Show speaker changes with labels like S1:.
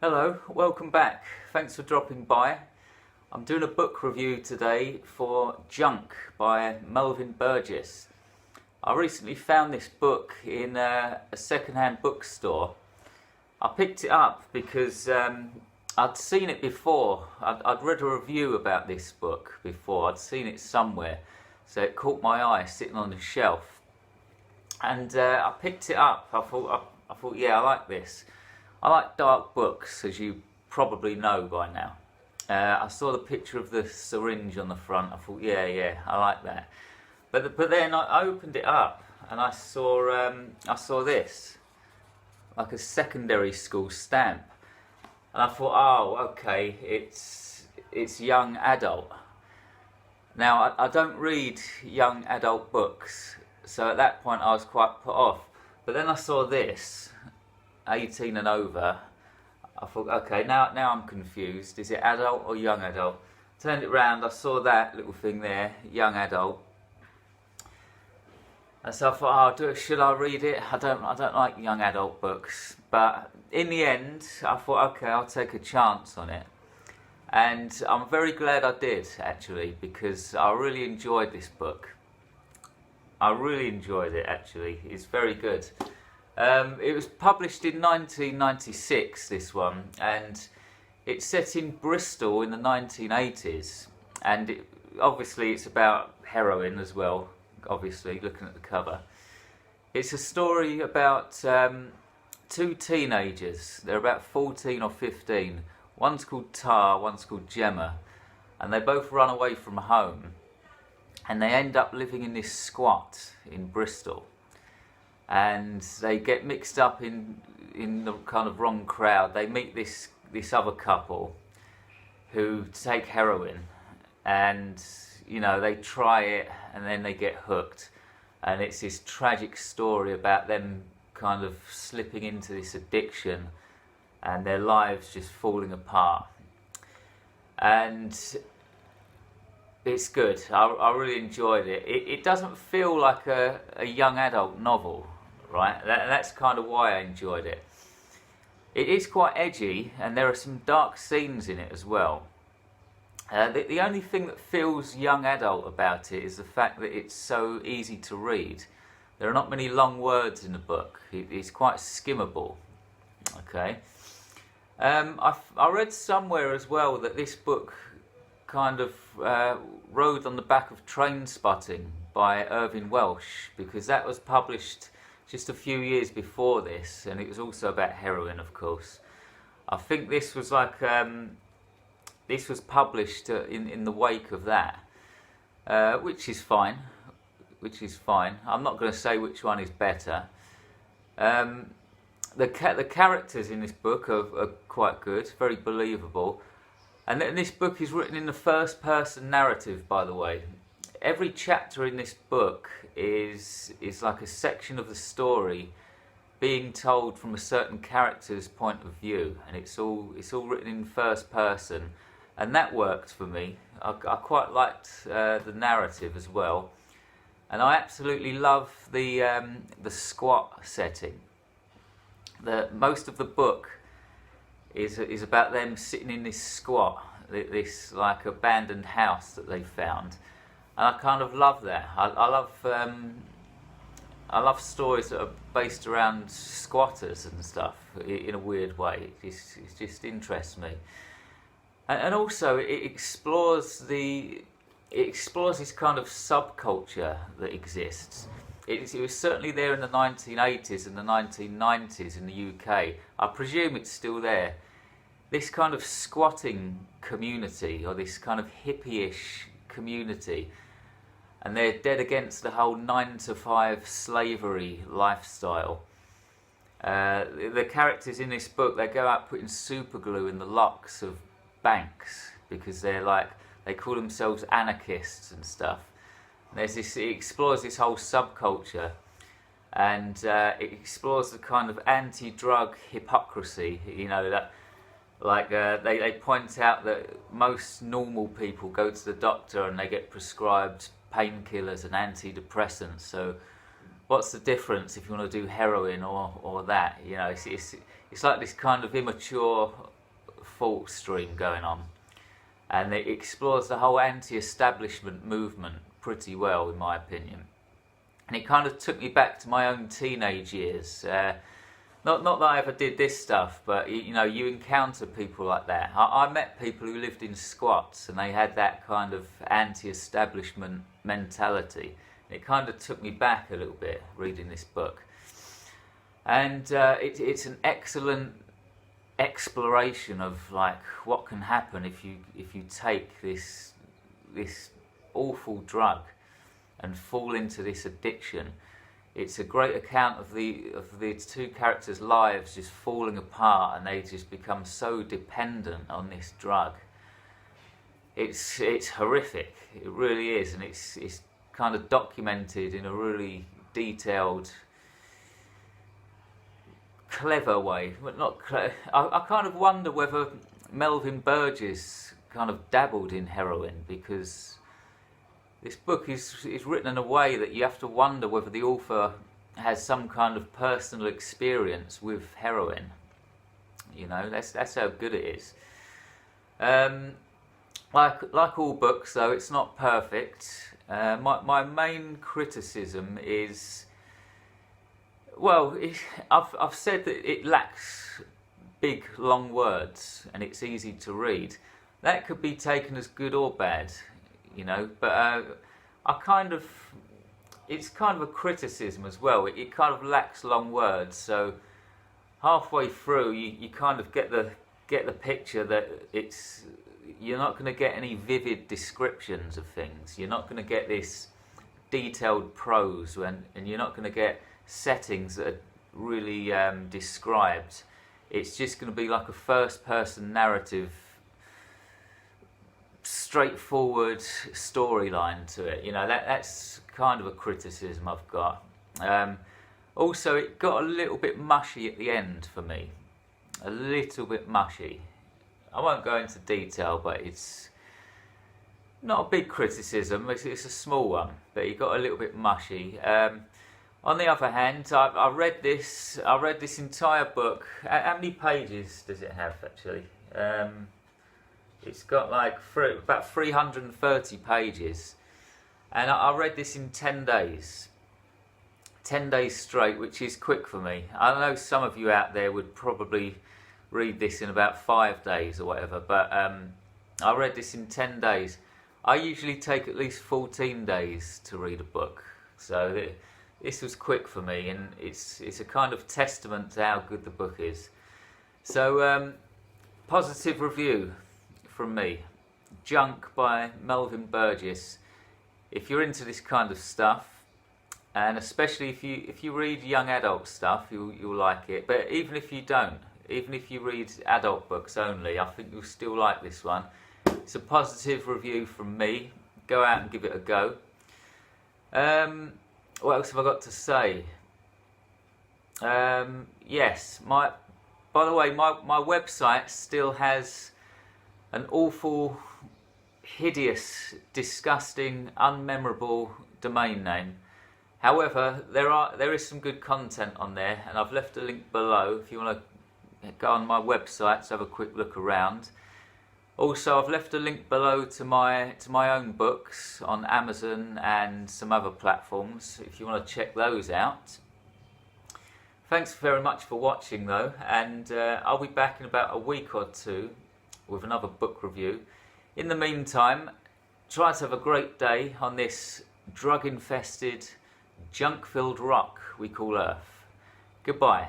S1: Hello, welcome back. Thanks for dropping by. I'm doing a book review today for Junk by Melvin Burgess. I recently found this book in a second-hand bookstore. I picked it up because I'd seen it before. I'd read a review about this book before. I'd seen it somewhere, so it caught my eye sitting on the shelf. And I picked it up. I thought, yeah, I like this. I like dark books, as you probably know by now. I saw the picture of the syringe on the front. I thought, yeah, I like that. But then I opened it up and I saw this, like a secondary school stamp, and I thought, oh, okay, it's young adult. Now I don't read young adult books, so at that point I was quite put off. But then I saw this. 18 and over. I thought, okay, now I'm confused. Is it adult or young adult? Turned it round, I saw that little thing there, young adult. And so I thought, should I read it? I don't like young adult books. But in the end, I thought, okay, I'll take a chance on it. And I'm very glad I did, actually, because I really enjoyed this book. I really enjoyed it, actually. It's very good. It was published in 1996, this one, and it's set in Bristol in the 1980s, and obviously it's about heroin as well, obviously, looking at the cover. It's a story about two teenagers. They're about 14 or 15. One's called Tar, one's called Gemma, and they both run away from home, and they end up living in this squat in Bristol. And they get mixed up in the kind of wrong crowd. They meet this other couple who take heroin, and they try it and then they get hooked, and it's this tragic story about them kind of slipping into this addiction and their lives just falling apart. And it's good. I really enjoyed it. It doesn't feel like a young adult novel, right? That's kind of why I enjoyed it. It is quite edgy, and there are some dark scenes in it as well. The only thing that feels young adult about it is the fact that it's so easy to read. There are not many long words in the book. It's quite skimmable. Okay. I read somewhere as well that this book kind of rode on the back of Trainspotting by Irvine Welsh, because that was published just a few years before this, and it was also about heroin, of course. I think this was like this was published in the wake of that, which is fine. I'm not going to say which one is better. The characters in this book are quite good, very believable. And this book is written in the first person narrative, by the way. Every chapter in this book is like a section of the story being told from a certain character's point of view, and it's all written in first person, and that worked for me. I quite liked the narrative as well, and I absolutely love the squat setting. Most of the book is about them sitting in this squat, this like abandoned house that they found, and I kind of love that. I love stories that are based around squatters and stuff in a weird way. It just interests me, and also it explores this kind of subculture that exists. It was certainly there in the 1980s and the 1990s in the UK. I presume it's still there. This kind of squatting community, or this kind of hippie-ish community, and they're dead against the whole 9-to-5 slavery lifestyle. The characters in this book, they go out putting super glue in the locks of banks because they call themselves anarchists and stuff. It explores this whole subculture, and it explores the kind of anti-drug hypocrisy. They point out that most normal people go to the doctor and they get prescribed painkillers and antidepressants. So what's the difference if you want to do heroin or that? It's like this kind of immature thought stream going on, and it explores the whole anti-establishment movement pretty well, in my opinion. And it kind of took me back to my own teenage years. Not that I ever did this stuff, but you encounter people like that. I met people who lived in squats, and they had that kind of anti-establishment mentality. It kind of took me back a little bit reading this book, and it's an excellent exploration of like what can happen if you take this awful drug and fall into this addiction. It's a great account of the two characters' lives just falling apart, and they just become so dependent on this drug. It's horrific. It really is, and it's kind of documented in a really detailed, clever way. But not I kind of wonder whether Melvin Burgess kind of dabbled in heroin, because this book is written in a way that you have to wonder whether the author has some kind of personal experience with heroin. That's how good it is. Like all books, though, it's not perfect. My main criticism is, I've said that it lacks big, long words, and it's easy to read. That could be taken as good or bad. But it's kind of a criticism as well. It kind of lacks long words, so halfway through you kind of get the picture that you're not going to get any vivid descriptions of things. You're not going to get this detailed prose, and you're not going to get settings that are really described. It's just going to be like a first-person narrative, straightforward storyline to it. That's kind of a criticism I've got. Also, it got a little bit mushy at the end for me. A little bit mushy. I won't go into detail, but it's not a big criticism. It's a small one, but it got a little bit mushy. On the other hand, I read this entire book. How many pages does it have, actually? It's got like about 330 pages, and I read this in 10 days. 10 days straight, which is quick for me. I know some of you out there would probably read this in about 5 days or whatever, but I read this in 10 days. I usually take at least 14 days to read a book, so this was quick for me, and it's a kind of testament to how good the book is. So, positive review from me. Junk by Melvin Burgess. If you're into this kind of stuff, and especially if you read young adult stuff, you'll like it. But even if you don't, even if you read adult books only, I think you'll still like this one. It's a positive review from me. Go out and give it a go. What else have I got to say? Yes, by the way, my website still has an awful, hideous, disgusting, unmemorable domain name. However, there is some good content on there, and I've left a link below if you want to go on my website to have a quick look around. Also, I've left a link below to my own books on Amazon and some other platforms if you want to check those out. Thanks very much for watching, though, and I'll be back in about a week or two with another book review. In the meantime, try to have a great day on this drug-infested, junk-filled rock we call Earth. Goodbye.